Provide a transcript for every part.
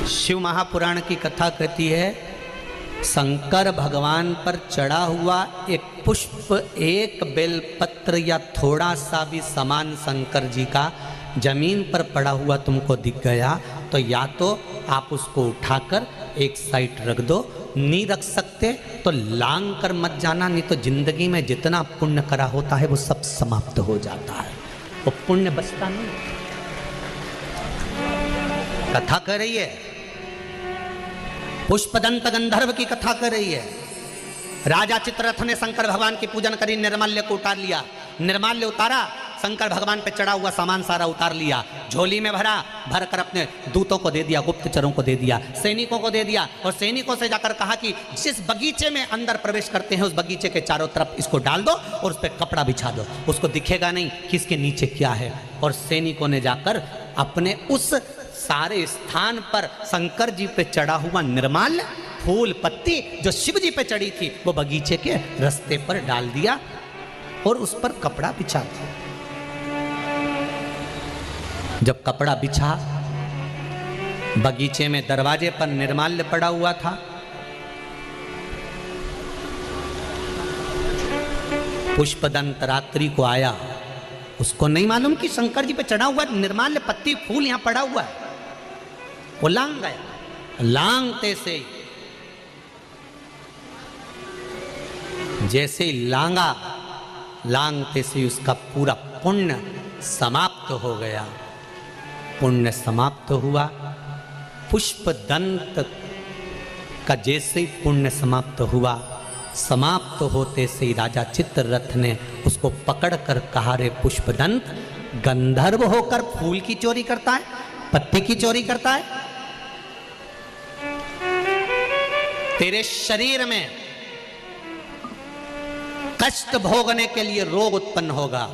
शिव महापुराण की कथा कहती है, शंकर भगवान पर चढ़ा हुआ एक पुष्प, एक बेलपत्र या थोड़ा सा भी सामान शंकर जी का जमीन पर पड़ा हुआ तुमको दिख गया तो या तो आप उसको उठाकर एक साइड रख दो, नहीं रख सकते तो लांग कर मत जाना, नहीं तो जिंदगी में जितना पुण्य करा होता है वो सब समाप्त हो जाता है, वो पुण्य बचता नहीं। कथा कर रही है, पुष्पदंत गंधर्व की कथा कर रही है। राजा चित्ररथ ने शंकर भगवान की पूजन करी, निर्माल्य को उतार लिया, निर्माल्य उतारा, शंकर भगवान पे चढ़ा हुआ सामान सारा उतार लिया, झोली में भरा, भर कर अपने दूतों को दे दिया, गुप्तचरों को दे दिया, सैनिकों को दे दिया, और सैनिकों से जाकर कहा कि जिस बगीचे में अंदर प्रवेश करते हैं उस बगीचे के चारों तरफ इसको डाल दो और उस पर कपड़ा बिछा दो, उसको दिखेगा नहीं कि इसके नीचे क्या है। और सैनिकों ने जाकर अपने उस सारे स्थान पर शंकर जी पे चढ़ा हुआ निर्माल्य फूल पत्ती जो शिव जी पे चढ़ी थी वो बगीचे के रास्ते पर डाल दिया और उस पर कपड़ा बिछा दिया। जब कपड़ा बिछा, बगीचे में दरवाजे पर निर्माल्य पड़ा हुआ था, पुष्पदंत रात्रि को आया, उसको नहीं मालूम कि शंकर जी पे चढ़ा हुआ निर्माल्य पत्ती फूल यहां पड़ा हुआ है, वो लांग गया, लांगते से जैसे ही लांगा, लांगते से उसका पूरा पुण्य समाप्त हो गया। पुण्य समाप्त हुआ, पुष्पदंत का जैसे ही पुण्य समाप्त हुआ, समाप्त होते से ही राजा चित्ररथ ने उसको पकड़कर कहा, रे पुष्पदंत, गंधर्व होकर फूल की चोरी करता है, पत्ती की चोरी करता है, तेरे शरीर में कष्ट भोगने के लिए रोग उत्पन्न होगा।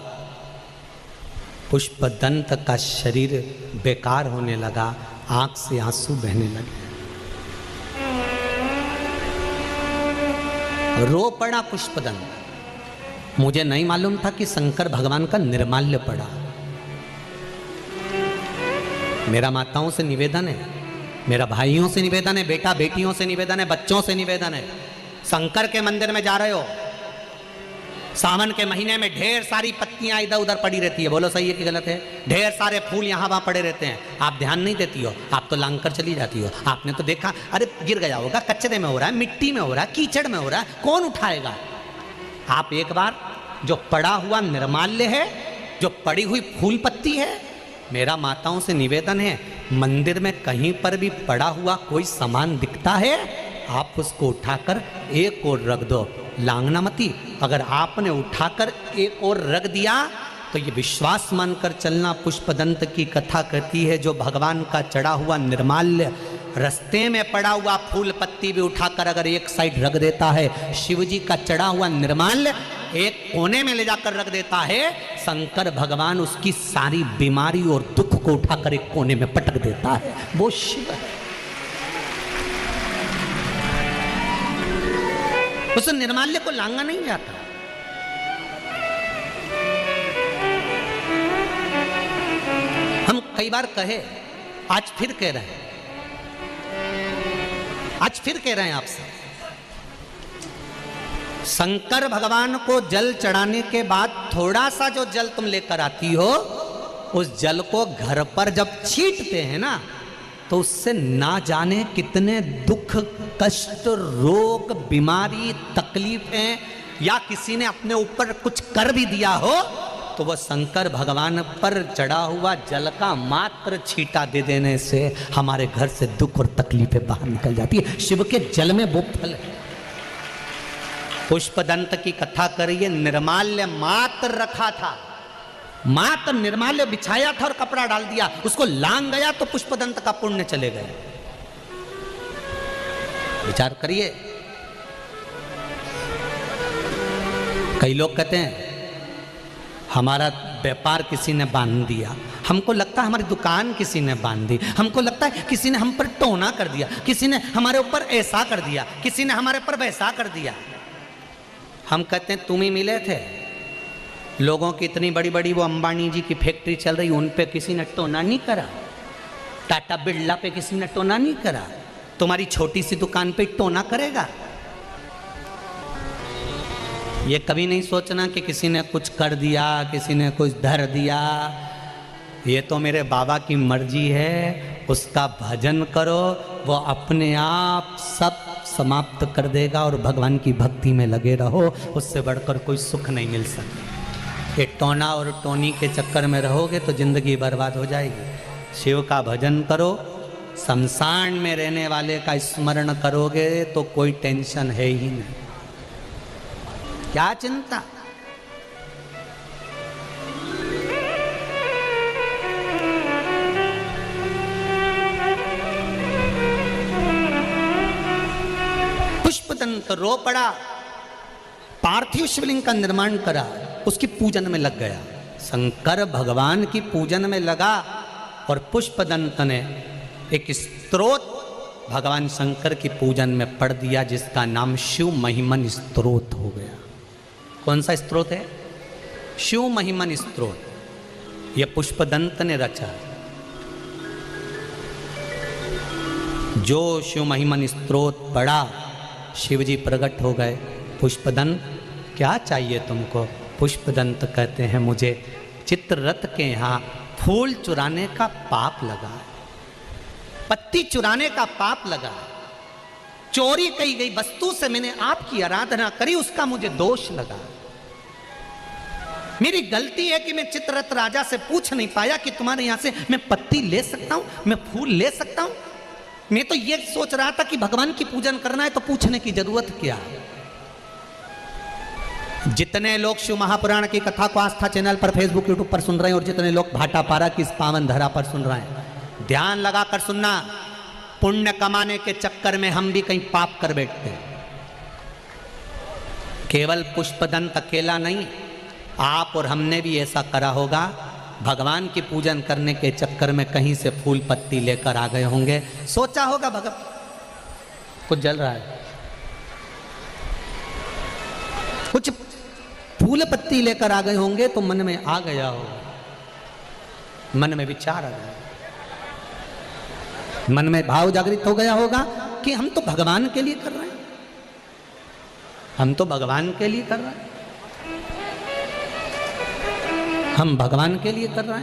पुष्पदंत का शरीर बेकार होने लगा, आंख से आंसू बहने लगे, रो पड़ा पुष्पदंत। मुझे नहीं मालूम था कि शंकर भगवान का निर्माल्य पड़ा। मेरा माताओं से निवेदन है, मेरा भाइयों से निवेदन है, बेटा बेटियों से निवेदन है, बच्चों से निवेदन है, शंकर के मंदिर में जा रहे हो, सावन के महीने में ढेर सारी पत्तियां इधर उधर पड़ी रहती है, बोलो सही है कि गलत है? ढेर सारे फूल यहाँ वहाँ पड़े रहते हैं, आप ध्यान नहीं देती हो, आप तो लांग कर चली जाती हो। आपने तो देखा, अरे गिर गया होगा, कचरे में हो रहा है, मिट्टी में हो रहा है, कीचड़ में हो रहा है, कौन उठाएगा? आप एक बार जो पड़ा हुआ निर्माल्य है, जो पड़ी हुई फूल पत्ती है, मेरा माताओं से निवेदन है, मंदिर में कहीं पर भी पड़ा हुआ कोई सामान दिखता है, आप उसको उठाकर एक और रख दो, लांगना मती। अगर आपने उठाकर एक और रख दिया तो ये विश्वास मानकर चलना, पुष्पदंत की कथा कहती है, जो भगवान का चढ़ा हुआ निर्माल्य, रास्ते में पड़ा हुआ फूल पत्ती भी उठाकर अगर एक साइड रख देता है, शिव जी का चढ़ा हुआ निर्माल्य एक कोने में ले जाकर रख देता है, शंकर भगवान उसकी सारी बीमारी और दुख को उठाकर एक कोने में पटक देता है, वो शिव है। उस निर्माल्य को लांगा नहीं जाता। हम कई बार कहे, आज फिर कह रहे हैं, आज फिर कह रहे हैं आपसे, शंकर भगवान को जल चढ़ाने के बाद थोड़ा सा जो जल तुम लेकर आती हो, उस जल को घर पर जब छींटते हैं ना, तो उससे ना जाने कितने दुख, कष्ट, रोग, बीमारी, तकलीफें, या किसी ने अपने ऊपर कुछ कर भी दिया हो, तो वह शंकर भगवान पर चढ़ा हुआ जल का मात्र छींटा दे देने से हमारे घर से दुख और तकलीफें बाहर निकल जाती है। शिव के जल में वो फल है। पुष्पदंत की कथा करिए, निर्माल्य मात्र रखा था, मात्र निर्माल्य बिछाया था और कपड़ा डाल दिया, उसको लांग गया तो पुष्पदंत का पुण्य चले गए। विचार करिए। कई लोग कहते हैं हमारा व्यापार किसी ने बांध दिया, हमको लगता है हमारी दुकान किसी ने बांध दी, हमको लगता है किसी ने हम पर टोना कर दिया, किसी ने हमारे ऊपर ऐसा कर दिया, किसी ने हमारे ऊपर वैसा कर दिया। हम कहते हैं तुम ही मिले थे, लोगों की इतनी बड़ी बड़ी वो अंबानी जी की फैक्ट्री चल रही, उन पे किसी ने टोना नहीं करा। टाटा बिरला पे किसी ने टोना नहीं करा, तुम्हारी छोटी सी दुकान पे टोना करेगा। ये कभी नहीं सोचना कि किसी ने कुछ कर दिया, किसी ने कुछ धर दिया। ये तो मेरे बाबा की मर्जी है, उसका भजन करो, वो अपने आप सब समाप्त कर देगा और भगवान की भक्ति में लगे रहो, उससे बढ़कर कोई सुख नहीं मिल सकता। ये टोना और टोनी के चक्कर में रहोगे तो जिंदगी बर्बाद हो जाएगी। शिव का भजन करो, शमशान में रहने वाले का स्मरण करोगे तो कोई टेंशन है ही नहीं, क्या चिंता। पुष्पदंत रो पड़ा, पार्थिव शिवलिंग का निर्माण करा, उसकी पूजन में लग गया। शंकर भगवान की पूजन में लगा और पुष्पदंत ने एक स्तोत्र भगवान शंकर की पूजन में पढ़ दिया, जिसका नाम शिव महिमन स्तोत्र हो गया। कौन सा स्तोत्र है? शिव महिमन स्तोत्र। यह पुष्पदंत ने रचा। जो शिव महिमन स्तोत्र पढ़ा, शिवजी प्रकट हो गए। पुष्पदंत, क्या चाहिए तुमको? पुष्पदंत कहते हैं, मुझे चित्ररथ के यहाँ फूल चुराने का पाप लगा, पत्ती चुराने का पाप लगा, चोरी की गई वस्तु से मैंने आपकी आराधना करी, उसका मुझे दोष लगा। मेरी गलती है कि मैं चित्ररथ राजा से पूछ नहीं पाया कि तुम्हारे यहां से मैं पत्ती ले सकता हूं, मैं फूल ले सकता हूं। मैं तो ये सोच रहा था कि भगवान की पूजन करना है तो पूछने की जरूरत क्या है। जितने लोग शिव महापुराण की कथा को आस्था चैनल पर, फेसबुक, यूट्यूब पर सुन रहे हैं और जितने लोग भाटापारा की इस पावन धरा पर सुन रहे हैं, ध्यान लगाकर सुनना। पुण्य कमाने के चक्कर में हम भी कहीं पाप कर बैठते हैं। केवल पुष्पदंत अकेला नहीं, आप और हमने भी ऐसा करा होगा। भगवान की पूजन करने के चक्कर में कहीं से फूल पत्ती लेकर आ गए होंगे, सोचा होगा भगवान कुछ जल रहा है, कुछ फूल पत्ती लेकर आ गए होंगे तो मन में आ गया होगा, मन में विचार आ गया, मन में भाव जागृत हो गया होगा कि हम तो भगवान के लिए कर रहे हैं, हम तो भगवान के लिए कर रहे हैं, हम भगवान के लिए कर रहे हैं।